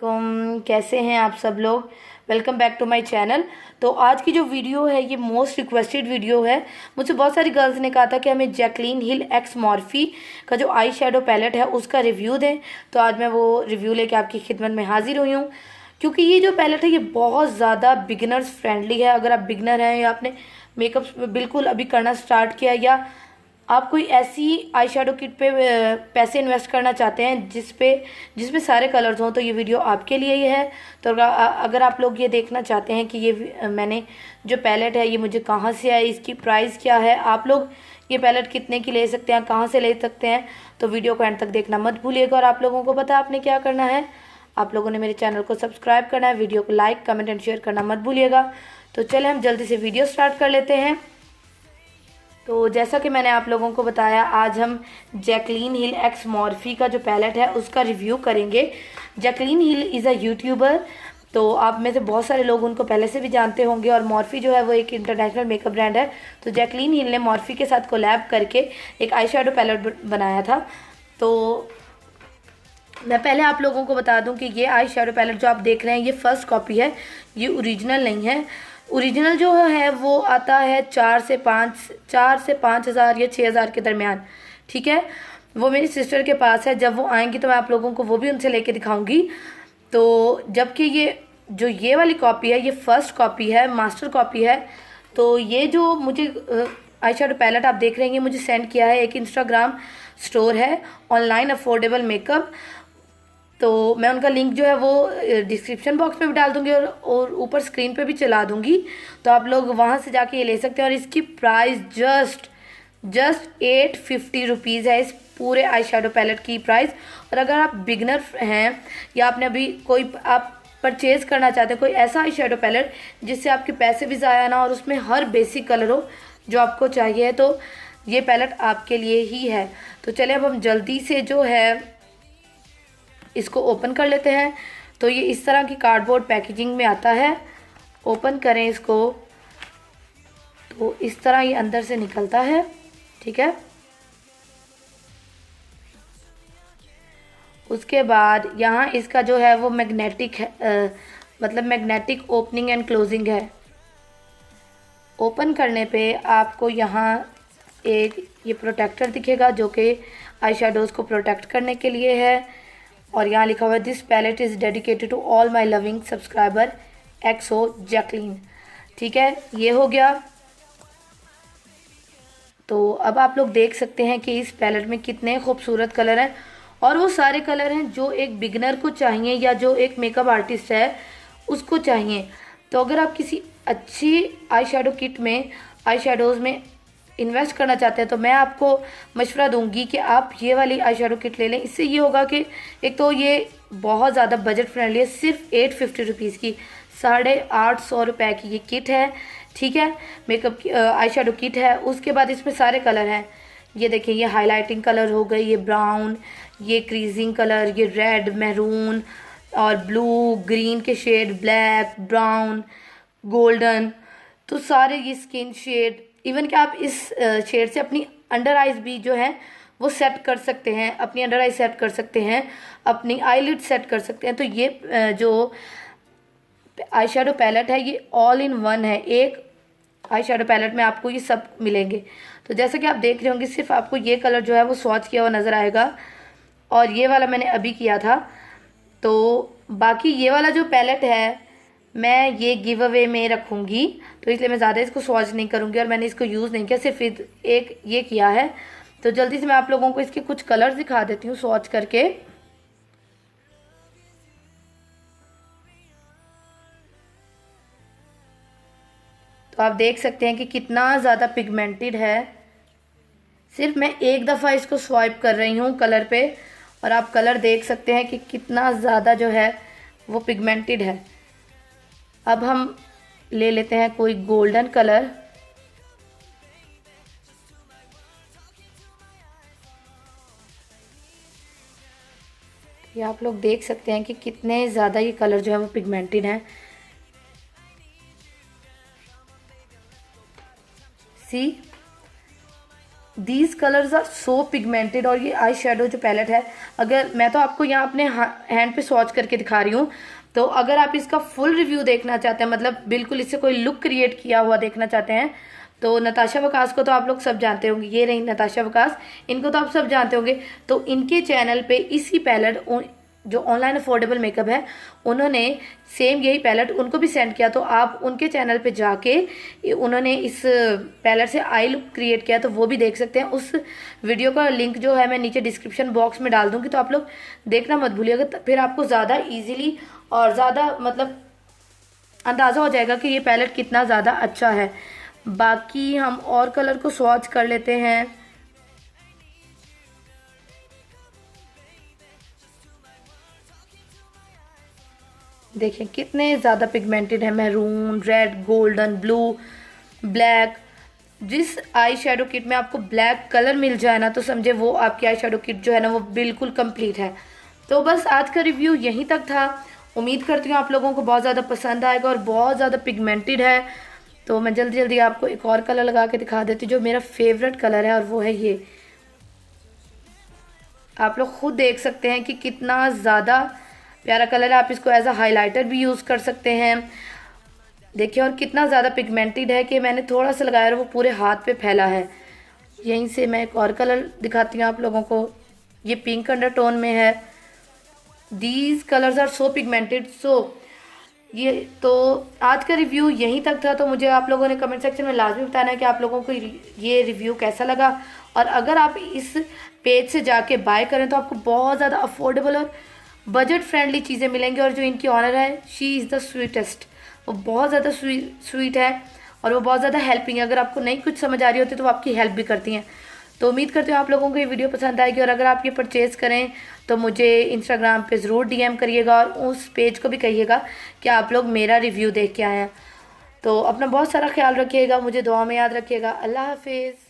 वालेकुम, कैसे हैं आप सब लोग। Welcome back to my channel. तो आज की जो वीडियो है ये मोस्ट रिक्वेस्टेड वीडियो है। मुझसे बहुत सारी गर्ल्स ने कहा था कि हमें जैकलीन हिल एक्स मॉर्फी का जो आई शेडो पैलेट है उसका रिव्यू दें। तो आज मैं वो रिव्यू लेके आपकी खिदमत में हाजिर हुई हूँ, क्योंकि ये जो पैलेट है ये बहुत ज़्यादा बिगिनर्स फ्रेंडली है। अगर आप बिगिनर हैं या आपने मेकअप बिल्कुल अभी करना स्टार्ट किया, या आप कोई ऐसी आई शेडो किट पे पैसे इन्वेस्ट करना चाहते हैं जिसमें सारे कलर्स हों, तो ये वीडियो आपके लिए ही है। तो अगर आप लोग ये देखना चाहते हैं कि ये मैंने जो पैलेट है ये मुझे कहाँ से आई, इसकी प्राइस क्या है, आप लोग ये पैलेट कितने की ले सकते हैं, कहाँ से ले सकते हैं, तो वीडियो को एंड तक देखना मत भूलिएगा। और आप लोगों को पता है आपने क्या करना है, आप लोगों ने मेरे चैनल को सब्सक्राइब करना है, वीडियो को लाइक कमेंट एंड शेयर करना मत भूलिएगा। तो चले हम जल्दी से वीडियो स्टार्ट कर लेते हैं। तो जैसा कि मैंने आप लोगों को बताया, आज हम जैकलीन हिल एक्स मॉर्फी का जो पैलेट है उसका रिव्यू करेंगे। Jacqueline hill is a YouTuber, तो आप में से बहुत सारे लोग उनको पहले से भी जानते होंगे। और मॉर्फी जो है वो एक इंटरनेशनल मेकअप ब्रांड है। तो जैकलीन हिल ने मॉर्फी के साथ कोलैब करके एक आई शेडो पैलेट बनाया था। तो मैं पहले आप लोगों को बता दूं कि ये आई शेडो पैलेट जो आप देख रहे हैं ये फर्स्ट कॉपी है, ये ओरिजिनल नहीं है। ओरिजिनल जो है वो आता है 4 से 5 हज़ार या 6 हज़ार के दरमियान, ठीक है। वो मेरी सिस्टर के पास है, जब वो आएंगी तो मैं आप लोगों को वो भी उनसे लेके दिखाऊंगी। तो जबकि ये वाली कॉपी है ये फर्स्ट कॉपी है, मास्टर कॉपी है। तो ये जो मुझे आई शेडो पैलेट आप देख रहे हैं ये मुझे सेंड किया है, एक इंस्टाग्राम स्टोर है ऑनलाइन अफोर्डेबल मेकअप। तो मैं उनका लिंक जो है वो डिस्क्रिप्शन बॉक्स में भी डाल दूंगी और ऊपर स्क्रीन पे भी चला दूंगी, तो आप लोग वहाँ से जाके ये ले सकते हैं। और इसकी प्राइस जस्ट 850 रुपीज़ है, इस पूरे आई शेडो पैलेट की प्राइस। और अगर आप बिगनर हैं या आपने अभी कोई आप परचेज़ करना चाहते हैं कोई ऐसा आई शेडो पैलेट जिससे आपके पैसे भी ज़ाया ना और उसमें हर बेसिक कलर हो जो आपको चाहिए, तो ये पैलेट आपके लिए ही है। तो चलिए अब हम जल्दी से जो है इसको ओपन कर लेते हैं। तो ये इस तरह की कार्डबोर्ड पैकेजिंग में आता है। ओपन करें इसको तो इस तरह ये अंदर से निकलता है, ठीक है। उसके बाद यहाँ इसका जो है वो मैग्नेटिक है, मतलब मैग्नेटिक ओपनिंग एंड क्लोजिंग है। ओपन करने पे आपको यहाँ एक ये प्रोटेक्टर दिखेगा जो कि आई शेडोज़ को प्रोटेक्ट करने के लिए है। और यहाँ लिखा हुआ है this palette is dedicated to all my loving subscriber xo Jacqueline, ठीक है। ये हो गया। तो अब आप लोग देख सकते हैं कि इस पैलेट में कितने खूबसूरत कलर हैं, और वो सारे कलर हैं जो एक बिगनर को चाहिए या जो एक मेकअप आर्टिस्ट है उसको चाहिए। तो अगर आप किसी अच्छी आई शेडो किट में आई शेडोज़ में इन्वेस्ट करना चाहते हैं तो मैं आपको मशवरा दूंगी कि आप ये वाली आई शेडो किट ले लें। इससे ये होगा कि एक तो ये बहुत ज़्यादा बजट फ्रेंडली है, सिर्फ 850 रुपीज़ की 850 रुपये की ये किट है, ठीक है। मेकअप की आई शेडो किट है। उसके बाद इसमें सारे कलर हैं, ये देखिए, ये हाईलाइटिंग कलर हो गई, ये ब्राउन, ये क्रीजिंग कलर, ये रेड, मैरून और ब्लू, ग्रीन के शेड, ब्लैक, ब्राउन, गोल्डन, तो सारे ये स्किन शेड, इवन कि आप इस शेड से अपनी अंडर आइज भी जो है वो सेट कर सकते हैं, अपनी अंडर आई सेट कर सकते हैं, अपनी आईलिड सेट कर सकते हैं। तो ये जो आई शेडो पैलेट है ये ऑल इन वन है, एक आई शेडो पैलेट में आपको ये सब मिलेंगे। तो जैसा कि आप देख रहे होंगे सिर्फ आपको ये कलर जो है वो स्वॉच किया हुआ नज़र आएगा, और ये वाला मैंने अभी किया था। तो बाकी ये वाला जो पैलेट है मैं ये गिव अवे में रखूँगी, तो इसलिए मैं ज़्यादा इसको स्वॉच नहीं करूँगी और मैंने इसको यूज़ नहीं किया, सिर्फ एक ये किया है। तो जल्दी से मैं आप लोगों को इसके कुछ कलर्स दिखा देती हूँ स्वॉच करके। तो आप देख सकते हैं कि कितना ज़्यादा पिगमेंटेड है। सिर्फ मैं एक दफ़ा इसको स्वाइप कर रही हूँ कलर पे, और आप कलर देख सकते हैं कि कितना ज़्यादा जो है वो पिगमेंटेड है। अब हम ले लेते हैं कोई गोल्डन कलर, ये आप लोग देख सकते हैं कि कितने ज़्यादा ये कलर जो है वो पिगमेंटेड है। See these colours are so pigmented. और ये आई शेडो जो पैलेट है, अगर मैं तो आपको यहाँ अपने हैंड पे स्वॉच करके दिखा रही हूँ, तो अगर आप इसका फुल रिव्यू देखना चाहते हैं, मतलब बिल्कुल इससे कोई लुक क्रिएट किया हुआ देखना चाहते हैं, तो नताशा वकास को तो आप लोग सब जानते होंगे। ये रही नताशा वकास, इनको तो आप सब जानते होंगे। तो इनके चैनल पे इसी पैलेट, जो ऑनलाइन अफोर्डेबल मेकअप है, उन्होंने सेम यही पैलेट उनको भी सेंड किया। तो आप उनके चैनल पे जाके उन्होंने इस पैलेट से आई लुक क्रिएट किया, तो वो भी देख सकते हैं। उस वीडियो का लिंक जो है मैं नीचे डिस्क्रिप्शन बॉक्स में डाल दूंगी, तो आप लोग देखना मत भूलिएगा। फिर आपको ज़्यादा ईजिली और ज़्यादा मतलब अंदाज़ा हो जाएगा कि ये पैलेट कितना ज़्यादा अच्छा है। बाकी हम और कलर को स्वॉच कर लेते हैं। देखें कितने ज़्यादा पिगमेंटेड है, maroon, red, golden, blue, black. जिस आई शेडो किट में आपको ब्लैक कलर मिल जाए ना, तो समझे वो आपकी आई शेडो किट जो है ना वो बिल्कुल कंप्लीट है। तो बस आज का रिव्यू यहीं तक था। उम्मीद करती हूँ आप लोगों को बहुत ज़्यादा पसंद आएगा और बहुत ज़्यादा पिगमेंटेड है। तो मैं जल्दी जल्दी आपको एक और कलर लगा के दिखा देती हूँ जो मेरा फेवरेट कलर है, और वो है ये। आप लोग खुद देख सकते हैं कि कितना ज़्यादा प्यारा कलर है। आप इसको एज अ हाइलाइटर भी यूज़ कर सकते हैं। देखिए, और कितना ज़्यादा पिगमेंटेड है कि मैंने थोड़ा सा लगाया और वो पूरे हाथ पे फैला है। यहीं से मैं एक और कलर दिखाती हूँ आप लोगों को। ये पिंक अंडरटोन में है। These colours are so pigmented. ये तो आज का रिव्यू यहीं तक था। तो मुझे आप लोगों ने कमेंट सेक्शन में लाजमी बताना है कि आप लोगों को ये रिव्यू कैसा लगा। और अगर आप इस पेज से जाके बाय करें तो आपको बहुत ज़्यादा अफोर्डेबल और बजट फ्रेंडली चीज़ें मिलेंगी। और जो इनकी ऑनर है, शी इज़ द स्वीटेस्ट। वो बहुत ज़्यादा स्वीट है और वो बहुत ज़्यादा हेल्पिंग है। अगर आपको नहीं कुछ समझ आ रही होती तो वो आपकी हेल्प भी करती हैं। तो उम्मीद करती हूँ आप लोगों को ये वीडियो पसंद आएगी। और अगर आप ये परचेज़ करें तो मुझे इंस्टाग्राम पे ज़रूर डीएम करिएगा और उस पेज को भी कहिएगा कि आप लोग मेरा रिव्यू देख के आए हैं। तो अपना बहुत सारा ख्याल रखिएगा, मुझे दुआ में याद रखिएगा। अल्लाह हाफिज़।